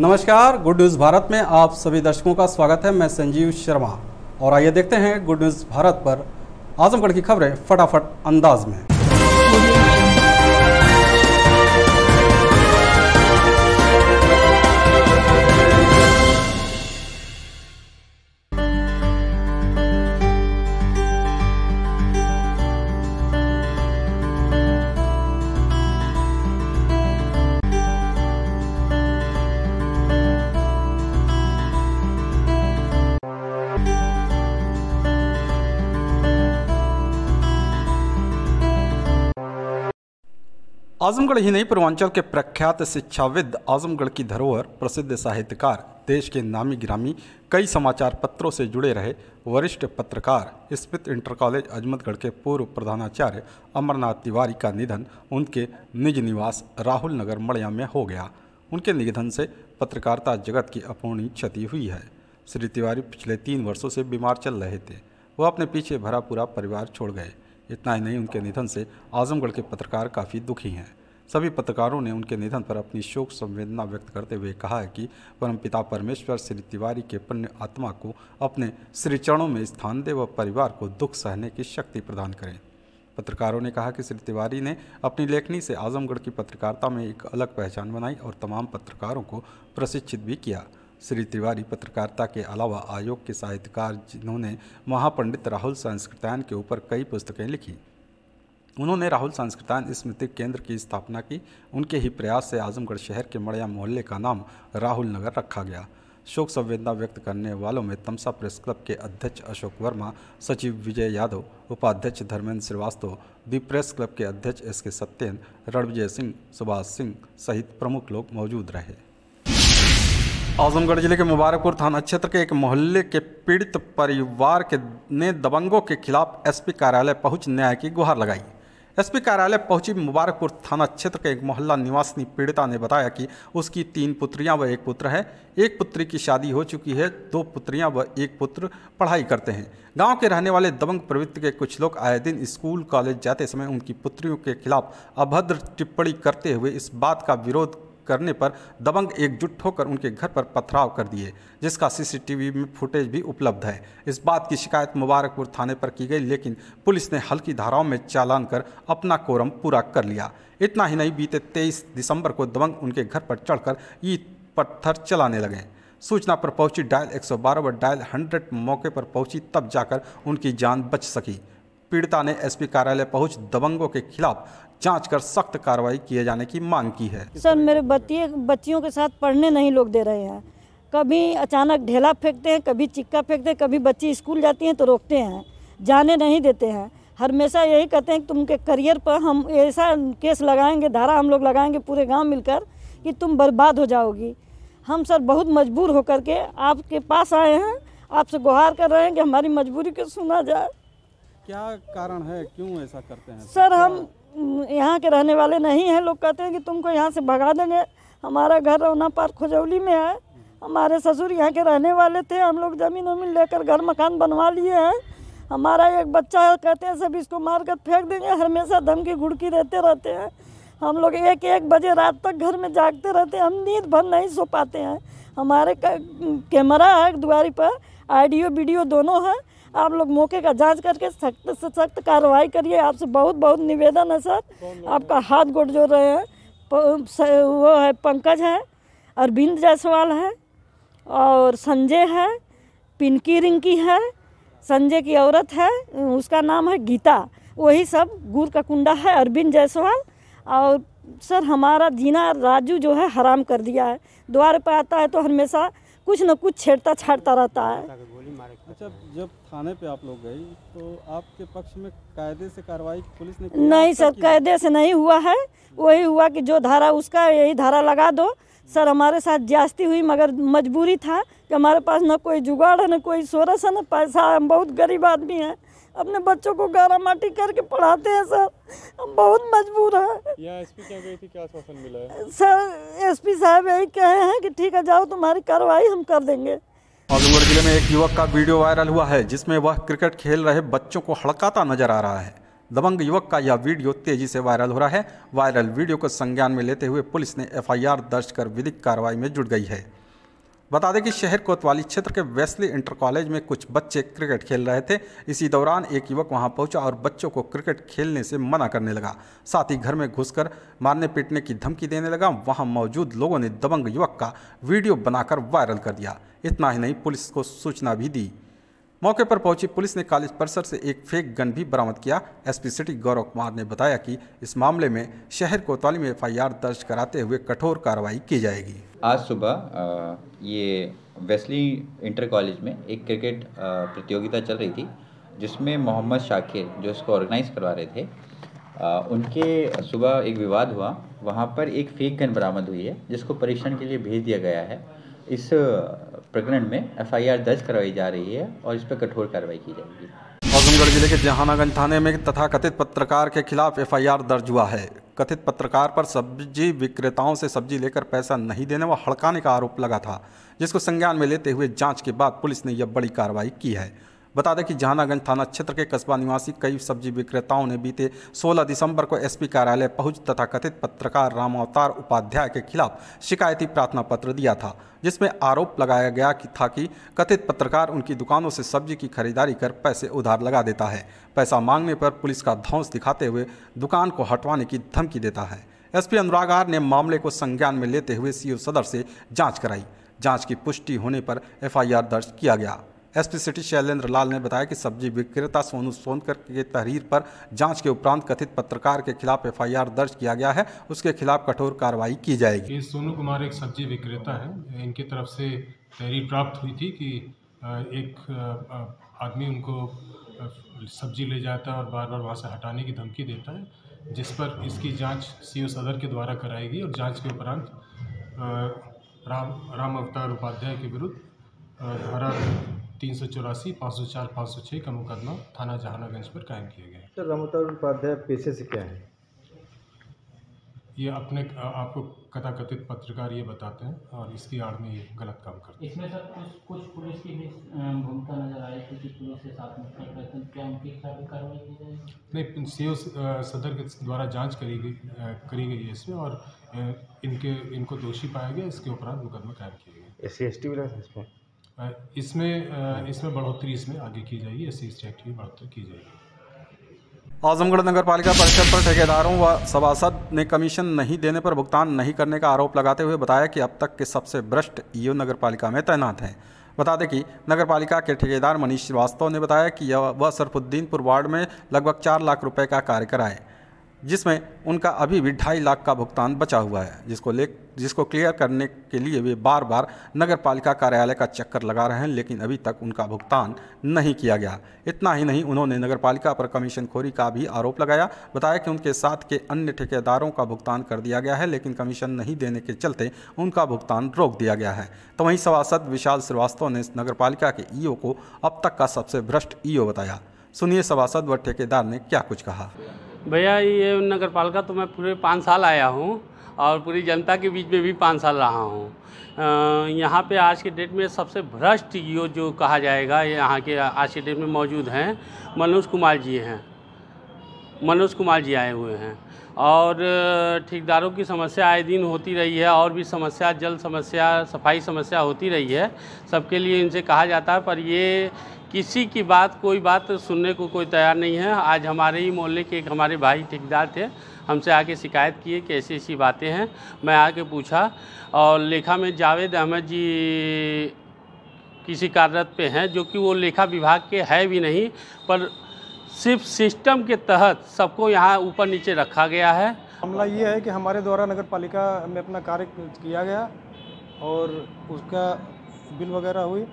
नमस्कार, good news Bharat में आप सभी दर्शकों का स्वागत है। मैं संजीव शर्मा और आइए देखते हैं गुड न्यूज़ भारत पर आजमगढ़ की खबरें फटाफट अंदाज में। आजमगढ़ ही नहीं, पूर्वांचल के प्रख्यात शिक्षाविद, आजमगढ़ की धरोहर, प्रसिद्ध साहित्यकार, देश के नामी गिरामी कई समाचार पत्रों से जुड़े रहे वरिष्ठ पत्रकार, स्मिथ इंटर कॉलेज अजमतगढ़ के पूर्व प्रधानाचार्य अमरनाथ तिवारी का निधन उनके निज निवास राहुल नगर मड़िया में हो गया। उनके निधन से पत्रकारिता जगत की अपूर्णीय क्षति हुई है। श्री तिवारी पिछले 3 वर्षों से बीमार चल रहे थे। वह अपने पीछे भरा पूरा परिवार छोड़ गए। इतना ही नहीं, उनके निधन से आजमगढ़ के पत्रकार काफ़ी दुखी हैं। सभी पत्रकारों ने उनके निधन पर अपनी शोक संवेदना व्यक्त करते हुए कहा है कि परमपिता परमेश्वर श्री तिवारी के पुण्य आत्मा को अपने श्री चरणों में स्थान दे व परिवार को दुख सहने की शक्ति प्रदान करें। पत्रकारों ने कहा कि श्री तिवारी ने अपनी लेखनी से आजमगढ़ की पत्रकारिता में एक अलग पहचान बनाई और तमाम पत्रकारों को प्रशिक्षित भी किया। श्री तिवारी पत्रकारिता के अलावा आयोग के साहित्यकार, जिन्होंने महापंडित राहुल सांस्कृत्यायन के ऊपर कई पुस्तकें लिखी। उन्होंने राहुल सांस्कृत्यायन स्मृति केंद्र की स्थापना की। उनके ही प्रयास से आजमगढ़ शहर के मड़िया मोहल्ले का नाम राहुल नगर रखा गया। शोक संवेदना व्यक्त करने वालों में तमसा प्रेस क्लब के अध्यक्ष अशोक वर्मा, सचिव विजय यादव, उपाध्यक्ष धर्मेंद्र श्रीवास्तव, दी प्रेस क्लब के अध्यक्ष एस.के. सत्येन, रणविजय सिंह, सुभाष सिंह सहित प्रमुख लोग मौजूद रहे। आजमगढ़ जिले के मुबारकपुर थाना क्षेत्र के एक मोहल्ले के पीड़ित परिवार ने दबंगों के खिलाफ एसपी कार्यालय पहुंच न्याय की गुहार लगाई। एसपी कार्यालय पहुंची मुबारकपुर थाना क्षेत्र के एक मोहल्ला निवासी पीड़िता ने बताया कि उसकी 3 पुत्रियां व 1 पुत्र है। एक पुत्री की शादी हो चुकी है, 2 पुत्रियां व 1 पुत्र पढ़ाई करते हैं। गांव के रहने वाले दबंग प्रवृत्ति के कुछ लोग आए दिन स्कूल कॉलेज जाते समय उनकी पुत्रियों के खिलाफ अभद्र टिप्पणी करते हुए इस बात का विरोध करने पर दबंग एकजुट होकर उनके घर पर पथराव कर दिए, जिसका सीसीटीवी में फुटेज भी उपलब्ध है। इस बात की शिकायत मुबारकपुर थाने पर की गई, लेकिन पुलिस ने हल्की धाराओं में चालान कर अपना कोरम पूरा कर लिया। इतना ही नहीं, बीते 23 दिसंबर को दबंग उनके घर पर चढ़कर ईंट पत्थर चलाने लगे। सूचना पर पहुंची डायल 112 व डायल 100 मौके पर पहुंची, तब जाकर उनकी जान बच सकी। पीड़िता ने एसपी कार्यालय पहुंच दबंगों के खिलाफ जांच कर सख्त कार्रवाई किए जाने की मांग की है। सर, मेरे बच्चियों के साथ पढ़ने नहीं लोग दे रहे हैं। कभी अचानक ढेला फेंकते हैं, कभी चिक्का फेंकते हैं, कभी बच्ची स्कूल जाती हैं तो रोकते हैं, जाने नहीं देते हैं। हमेशा यही कहते हैं कि तुमके करियर पर हम ऐसा केस लगाएंगे, धारा हम लोग लगाएंगे पूरे गांव मिलकर कि तुम बर्बाद हो जाओगी। हम सर बहुत मजबूर होकर के आपके पास आए हैं, आपसे गुहार कर रहे हैं कि हमारी मजबूरी को सुना जाए। क्या कारण है, क्यों ऐसा करते हैं? सर, हम यहाँ के रहने वाले नहीं हैं। लोग कहते हैं कि तुमको यहाँ से भगा देंगे। हमारा घर रौना पार खोजौली में है। हमारे ससुर यहाँ के रहने वाले थे। हम लोग ज़मीन वमीन लेकर घर मकान बनवा लिए हैं। हमारा एक बच्चा है, कहते हैं सब इसको मार कर फेंक देंगे। हमेशा धमकी घुड़की देते रहते हैं। हम लोग 1-1 बजे रात तक घर में जागते रहते हैं। हम नींद भर नहीं सो पाते हैं। हमारे कैमरा है दुआरी पर, ऑडियो वीडियो दोनों है। आप लोग मौके का जांच करके सख्त से सख्त कार्रवाई करिए। आपसे बहुत बहुत निवेदन है सर। आपका हाथ गोड़ जोड़ रहे हैं। वो है पंकज है, अरविंद जायसवाल है और संजय है, पिंकी रिंकी है, संजय की औरत है, उसका नाम है गीता। वही सब गुड़ का कुंडा है, अरविंद जायसवाल। और सर, हमारा जीना राजू जो है हराम कर दिया है। द्वार पर आता है तो हमेशा कुछ न कुछ छेड़ता छाड़ता रहता है। अच्छा, जब थाने पे आप लोग गए तो आपके पक्ष में कायदे से कार्रवाई पुलिस ने की? नहीं सर, कायदे से नहीं हुआ है। वही हुआ कि जो धारा उसका यही धारा लगा दो। सर, हमारे साथ ज्यादती हुई, मगर मजबूरी था कि हमारे पास न कोई जुगाड़ है, न कोई सोरस है, न पैसा है। हम बहुत गरीब आदमी हैं। अपने बच्चों को गारा माटी करके पढ़ाते हैं सर। हम बहुत मजबूर हैं। यहाँ एसपी क्या गई थी, क्या आश्वासन मिला है? सर, एसपी साहब यही कहे हैं कि ठीक है, जाओ, तुम्हारी कार्रवाई हम कर देंगे। आजमगढ़ जिले में एक युवक का वीडियो वायरल हुआ है, जिसमें वह क्रिकेट खेल रहे बच्चों को हड़काता नजर आ रहा है। दबंग युवक का यह वीडियो तेजी से वायरल हो रहा है। वायरल वीडियो को संज्ञान में लेते हुए पुलिस ने एफआईआर दर्ज कर विधिक कार्रवाई में जुट गई है। बता दें कि शहर कोतवाली क्षेत्र के वेस्ली इंटर कॉलेज में कुछ बच्चे क्रिकेट खेल रहे थे। इसी दौरान एक युवक वहां पहुंचा और बच्चों को क्रिकेट खेलने से मना करने लगा, साथ ही घर में घुसकर मारने पीटने की धमकी देने लगा। वहां मौजूद लोगों ने दबंग युवक का वीडियो बनाकर वायरल कर दिया। इतना ही नहीं, पुलिस को सूचना भी दी। मौके पर पहुंची पुलिस ने कॉलेज परिसर से एक फेक गन भी बरामद किया। एसपी सिटी गौरव कुमार ने बताया कि इस मामले में शहर कोतवाली में एफआईआर दर्ज कराते हुए कठोर कार्रवाई की जाएगी। आज सुबह ये वेस्ली इंटर कॉलेज में एक क्रिकेट प्रतियोगिता चल रही थी, जिसमें मोहम्मद शाकिर जो इसको ऑर्गेनाइज करवा रहे थे, उनके सुबह एक विवाद हुआ। वहाँ पर एक फेक गन बरामद हुई है, जिसको परीक्षण के लिए भेज दिया गया है। इस प्रकरण में एफआईआर दर्ज करवाई जा रही है और इस पर कठोर कार्रवाई की जाएगी। आजमगढ़ जिले के जहानागंज थाने में तथाकथित पत्रकार के खिलाफ एफआईआर दर्ज हुआ है। कथित पत्रकार पर सब्जी विक्रेताओं से सब्जी लेकर पैसा नहीं देने व हड़काने का आरोप लगा था, जिसको संज्ञान में लेते हुए जांच के बाद पुलिस ने यह बड़ी कार्रवाई की है। बता दें कि जहानागंज थाना क्षेत्र के कस्बा निवासी कई सब्जी विक्रेताओं ने बीते 16 दिसंबर को एसपी कार्यालय पहुंच तथाकथित पत्रकार राम अवतार उपाध्याय के खिलाफ शिकायती प्रार्थना पत्र दिया था, जिसमें आरोप लगाया गया कि कथित पत्रकार उनकी दुकानों से सब्जी की खरीदारी कर पैसे उधार लगा देता है। पैसा मांगने पर पुलिस का धौंस दिखाते हुए दुकान को हटवाने की धमकी देता है। एसपी अनुराग आर ने मामले को संज्ञान में लेते हुए सीओ सदर से जाँच कराई। जाँच की पुष्टि होने पर एफआईआर दर्ज किया गया। एसपी सिटी शैलेंद्र लाल ने बताया कि सब्जी विक्रेता सोनू सोनकर के तहरीर पर जांच के उपरांत कथित पत्रकार के खिलाफ एफआईआर दर्ज किया गया है। उसके खिलाफ कठोर कार्रवाई की जाएगी। ये सोनू कुमार एक सब्जी विक्रेता है। इनकी तरफ से तहरीर प्राप्त हुई थी कि एक आदमी उनको सब्जी ले जाता है और बार बार वहाँ से हटाने की धमकी देता है, जिस पर इसकी जांच सीओ सदर के द्वारा कराएगी और जांच के उपरांत राम अवतार उपाध्याय के विरुद्ध धारा 384, 504, 506 का मुकदमा थाना जहानागंज पर कायम किया गया है। सर, राम अवतार उपाध्याय पेशे से क्या है? ये अपने आपको कथाकथित पत्रकार ये बताते हैं और इसकी आड़ में ये गलत काम करते हैं। इसमें सर कुछ पुलिस की भी भूमिका नजर आई थी कि पुलिस के साथ में क्या उनके खिलाफ भी कार्रवाई की जाएगी? नहीं, सीओ सदर के द्वारा जांच करी गई है इसमें और इनको दोषी पाया गया। इसके उपरांत मुकदमा कायम किया गया। SC/ST भी है इसमें बढ़ोतरी इसमें आगे की जाएगी। SC/ST की बढ़ोतरी की जाएगी। आजमगढ़ नगर पालिका परिषद पर ठेकेदारों व सभासद ने कमीशन नहीं देने पर भुगतान नहीं करने का आरोप लगाते हुए बताया कि अब तक के सबसे भ्रष्ट ईओ नगर पालिका में तैनात हैं। बता दें कि नगर पालिका के ठेकेदार मनीष श्रीवास्तव ने बताया कि वह सरफुद्दीनपुर वार्ड में लगभग 4 लाख रुपए का कार्य कराए, जिसमें उनका अभी भी 2.5 लाख का भुगतान बचा हुआ है, जिसको क्लियर करने के लिए वे बार बार नगर पालिका कार्यालय का चक्कर लगा रहे हैं, लेकिन अभी तक उनका भुगतान नहीं किया गया। इतना ही नहीं, उन्होंने नगर पालिका पर कमीशनखोरी का भी आरोप लगाया। बताया कि उनके साथ के अन्य ठेकेदारों का भुगतान कर दिया गया है, लेकिन कमीशन नहीं देने के चलते उनका भुगतान रोक दिया गया है। तो वहीं सभासद विशाल श्रीवास्तव ने नगर पालिका के ईओ को अब तक का सबसे भ्रष्ट ईओ बताया। सुनिए सभासद व ठेकेदार ने क्या कुछ कहा। भैया, ये नगर पालिका तो मैं पूरे 5 साल आया हूँ और पूरी जनता के बीच में भी 5 साल रहा हूँ। यहाँ पे आज के डेट में सबसे भ्रष्ट ईओ जो कहा जाएगा, यहाँ के आज के डेट में मौजूद हैं मनोज कुमार जी हैं। मनोज कुमार जी आए हुए हैं और ठेकेदारों की समस्या आए दिन होती रही है और भी समस्या, जल समस्या, सफाई समस्या होती रही है। सबके लिए इनसे कहा जाता है, पर ये किसी की बात, कोई बात सुनने को कोई तैयार नहीं है। आज हमारे ही मोहल्ले के एक हमारे भाई ठेकेदार थे, हमसे आके शिकायत किए कि ऐसी ऐसी बातें हैं। मैं आके पूछा और लेखा में जावेद अहमद जी किसी कार्यरत पे हैं, जो कि वो लेखा विभाग के है भी नहीं, पर सिर्फ सिस्टम के तहत सबको यहाँ ऊपर नीचे रखा गया है। मामला ये है कि हमारे द्वारा नगर पालिका में अपना कार्य किया गया और उसका बिल वगैरह हुई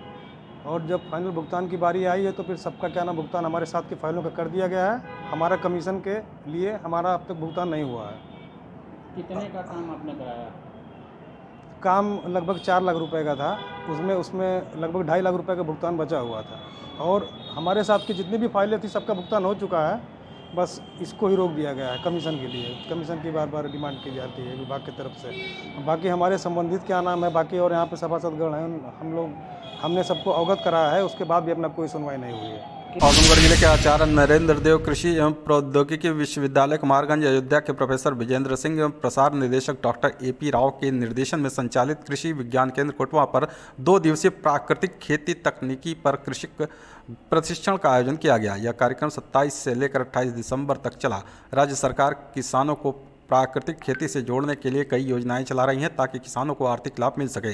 और जब फाइनल भुगतान की बारी आई है तो फिर सबका क्या नाम भुगतान हमारे साथ की फाइलों का कर दिया गया है। हमारा कमीशन के लिए हमारा अब तक भुगतान नहीं हुआ है। कितने का काम आपने कराया? काम लगभग 4 लाख रुपए का था, उसमें लगभग 2.5 लाख रुपए का भुगतान बचा हुआ था और हमारे साथ की जितनी भी फाइलें थी सबका भुगतान हो चुका है। बस इसको ही रोक दिया गया है कमीशन के लिए। कमीशन की बार बार डिमांड की जाती है विभाग की तरफ से। बाकी हमारे संबंधित क्या नाम है, बाकी और यहाँ पे सभासदगण हैं, हमने सबको अवगत कराया है, उसके बाद भी अपना कोई सुनवाई नहीं हुई है। आजमगढ़ जिले के आचार्य नरेंद्र देव कृषि एवं प्रौद्योगिकी विश्वविद्यालय कुमारगंज अयोध्या के प्रोफेसर विजेंद्र सिंह एवं प्रसार निदेशक डॉक्टर AP राव के निर्देशन में संचालित कृषि विज्ञान केंद्र कोटवा पर 2 दिवसीय प्राकृतिक खेती तकनीकी पर कृषि प्रशिक्षण का आयोजन किया गया। यह कार्यक्रम 27 से लेकर 28 दिसंबर तक चला। राज्य सरकार किसानों को प्राकृतिक खेती से जोड़ने के लिए कई योजनाएं चला रही हैं ताकि किसानों को आर्थिक लाभ मिल सके।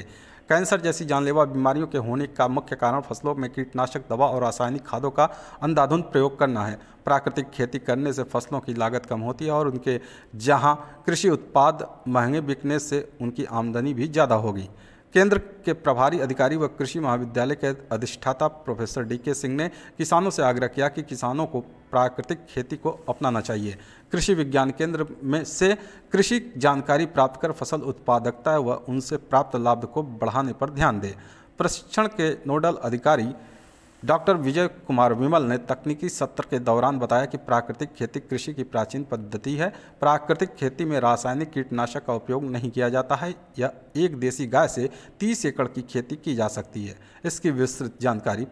कैंसर जैसी जानलेवा बीमारियों के होने का मुख्य कारण फसलों में कीटनाशक दवा और रासायनिक खादों का अंधाधुंध प्रयोग करना है। प्राकृतिक खेती करने से फसलों की लागत कम होती है और उनके जहां कृषि उत्पाद महंगे बिकने से उनकी आमदनी भी ज़्यादा होगी। केंद्र के प्रभारी अधिकारी व कृषि महाविद्यालय के अधिष्ठाता प्रोफेसर DK सिंह ने किसानों से आग्रह किया कि किसानों को प्राकृतिक खेती को अपनाना चाहिए। कृषि विज्ञान केंद्र में से कृषि जानकारी प्राप्त कर फसल उत्पादकता व उनसे प्राप्त लाभ को बढ़ाने पर ध्यान दें। प्रशिक्षण के नोडल अधिकारी डॉक्टर विजय कुमार विमल ने तकनीकी सत्र के दौरान बताया कि प्राकृतिक खेती कृषि की प्राचीन पद्धति है। प्राकृतिक खेती में रासायनिक कीटनाशक का उपयोग नहीं किया जाता है। यह एक देसी गाय से 30 एकड़ की खेती की जा सकती है। इसकी विस्तृत जानकारी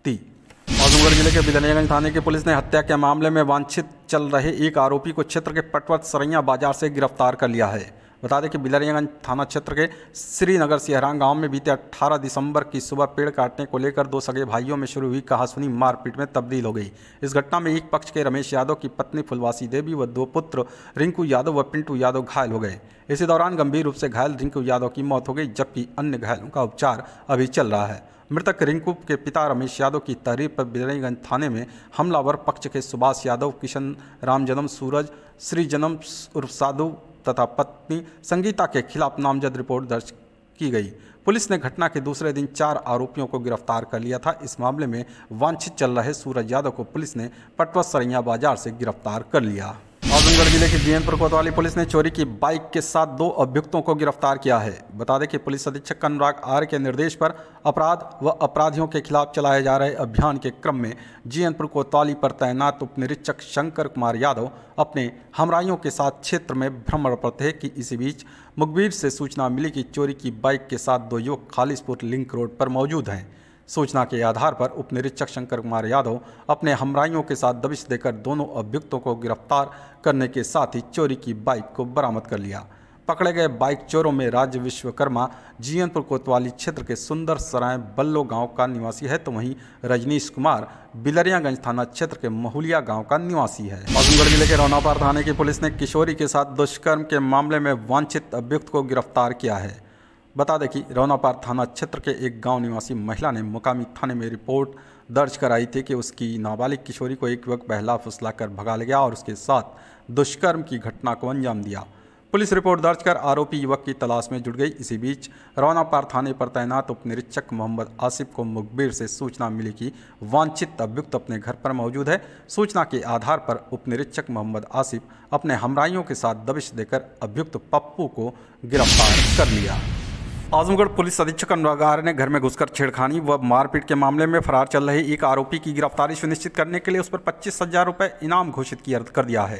दी। आजमगढ़ जिले के बिदनियागंज थाने की पुलिस ने हत्या के मामले में वांछित चल रहे एक आरोपी को क्षेत्र के पटवत सरैया बाजार से गिरफ्तार कर लिया है। बता दें कि बिलरियागंज थाना क्षेत्र के श्रीनगर सिहरान गांव में बीते 18 दिसंबर की सुबह पेड़ काटने को लेकर 2 सगे भाइयों में शुरू हुई कहासुनी मारपीट में तब्दील हो गई। इस घटना में एक पक्ष के रमेश यादव की पत्नी फुलवासी देवी व 2 पुत्र रिंकू यादव व पिंटू यादव घायल हो गए। इसी दौरान गंभीर रूप से घायल रिंकू यादव की मौत हो गई, जबकि अन्य घायलों का उपचार अभी चल रहा है। मृतक रिंकू के पिता रमेश यादव की तहरीर पर बिलरियागंज थाने में हमलावर पक्ष के सुभाष यादव, किशन राम जन्म, सूरज श्री जन्म उर्फ साधु तथा पत्नी संगीता के खिलाफ नामजद रिपोर्ट दर्ज की गई। पुलिस ने घटना के दूसरे दिन 4 आरोपियों को गिरफ्तार कर लिया था। इस मामले में वांछित चल रहे सूरज यादव को पुलिस ने पटवत सरैया बाजार से गिरफ्तार कर लिया। आजमगढ़ जिले की जीएनपुर कोतवाली पुलिस ने चोरी की बाइक के साथ 2 अभियुक्तों को गिरफ्तार किया है। बता दें कि पुलिस अधीक्षक अनुराग आर्य के निर्देश पर अपराध व अपराधियों के खिलाफ चलाए जा रहे अभियान के क्रम में जीएनपुर कोतवाली पर तैनात उप निरीक्षक शंकर कुमार यादव अपने हमराइयों के साथ क्षेत्र में भ्रमण पर थे कि इसी बीच मुखबिर से सूचना मिली कि चोरी की बाइक के साथ 2 युवक खालिसपुर लिंक रोड पर मौजूद हैं। सूचना के आधार पर उप निरीक्षक शंकर कुमार यादव अपने हमराइयों के साथ दबिश देकर दोनों अभियुक्तों को गिरफ्तार करने के साथ ही चोरी की बाइक को बरामद कर लिया। पकड़े गए बाइक चोरों में राज्य विश्वकर्मा जीएनपुर कोतवाली क्षेत्र के सुंदर सराय बल्लो गांव का निवासी है, तो वहीं रजनीश कुमार बिलरियागंज थाना क्षेत्र के महुलिया गांव का निवासी है। आजमगढ़ जिले के रौनापार थाने की पुलिस ने किशोरी के साथ दुष्कर्म के मामले में वांछित अभियुक्त को गिरफ्तार किया है। बता दें कि रौनापार थाना क्षेत्र के एक गांव निवासी महिला ने मुकामी थाने में रिपोर्ट दर्ज कराई थी कि उसकी नाबालिग किशोरी को एक युवक बहला फुसला कर भगा ले गया और उसके साथ दुष्कर्म की घटना को अंजाम दिया। पुलिस रिपोर्ट दर्ज कर आरोपी युवक की तलाश में जुट गई। इसी बीच रौनापार थाने पर तैनात उप निरीक्षक मोहम्मद आसिफ को मुखबिर से सूचना मिली कि वांछित अभियुक्त अपने घर पर मौजूद है। सूचना के आधार पर उप निरीक्षक मोहम्मद आसिफ अपने हमराइयों के साथ दबिश देकर अभियुक्त पप्पू को गिरफ्तार कर लिया। आजमगढ़ पुलिस अधीक्षक अनुराग आर्य ने घर में घुसकर छेड़खानी व मारपीट के मामले में फरार चल रहे एक आरोपी की गिरफ्तारी सुनिश्चित करने के लिए उस पर 25,000 रुपये इनाम घोषित कर दिया है।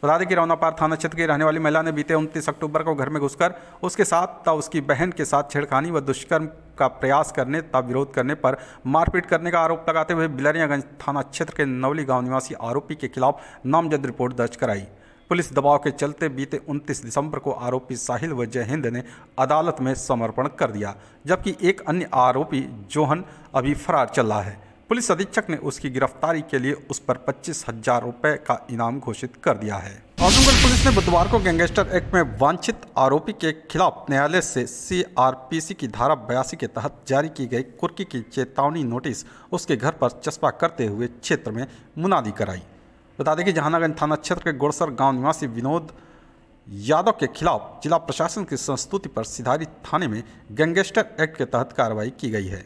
बता दें कि रौनापार थाना क्षेत्र की रहने वाली महिला ने बीते 29 अक्टूबर को घर में घुसकर उसके साथ तथा उसकी बहन के साथ छेड़खानी व दुष्कर्म का प्रयास करने तथा विरोध करने पर मारपीट करने का आरोप लगाते हुए बिलरियागंज थाना क्षेत्र के नवली गाँव निवासी आरोपी के खिलाफ नामजद रिपोर्ट दर्ज कराई। पुलिस दबाव के चलते बीते 29 दिसंबर को आरोपी साहिल व जय हिंद ने अदालत में समर्पण कर दिया, जबकि एक अन्य आरोपी जोहन अभी फरार चल रहा है। पुलिस अधीक्षक ने उसकी गिरफ्तारी के लिए उस पर 25,000 रुपये का इनाम घोषित कर दिया है। आजमगढ़ पुलिस ने बुधवार को गैंगस्टर एक्ट में वांछित आरोपी के खिलाफ न्यायालय से CRPC की धारा 82 के तहत जारी की गई कुर्की की चेतावनी नोटिस उसके घर पर चस्पा करते हुए क्षेत्र में मुनादी कराई। बता दें कि जहानागंज थाना क्षेत्र के गुड़सर गांव निवासी विनोद यादव के खिलाफ जिला प्रशासन की संस्तुति पर सिधारी थाने में गैंगस्टर एक्ट के तहत कार्रवाई की गई है।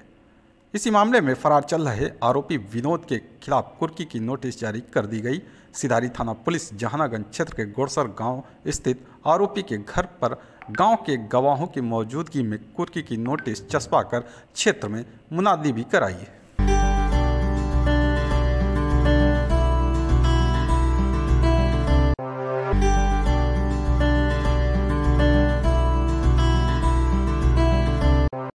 इसी मामले में फरार चल रहे आरोपी विनोद के खिलाफ कुर्की की नोटिस जारी कर दी गई। सिधारी थाना पुलिस जहानागंज क्षेत्र के गुड़सर गांव स्थित आरोपी के घर पर गांव के गवाहों की मौजूदगी में कुर्की की नोटिस चस्पा कर क्षेत्र में मुनादी भी कराई है।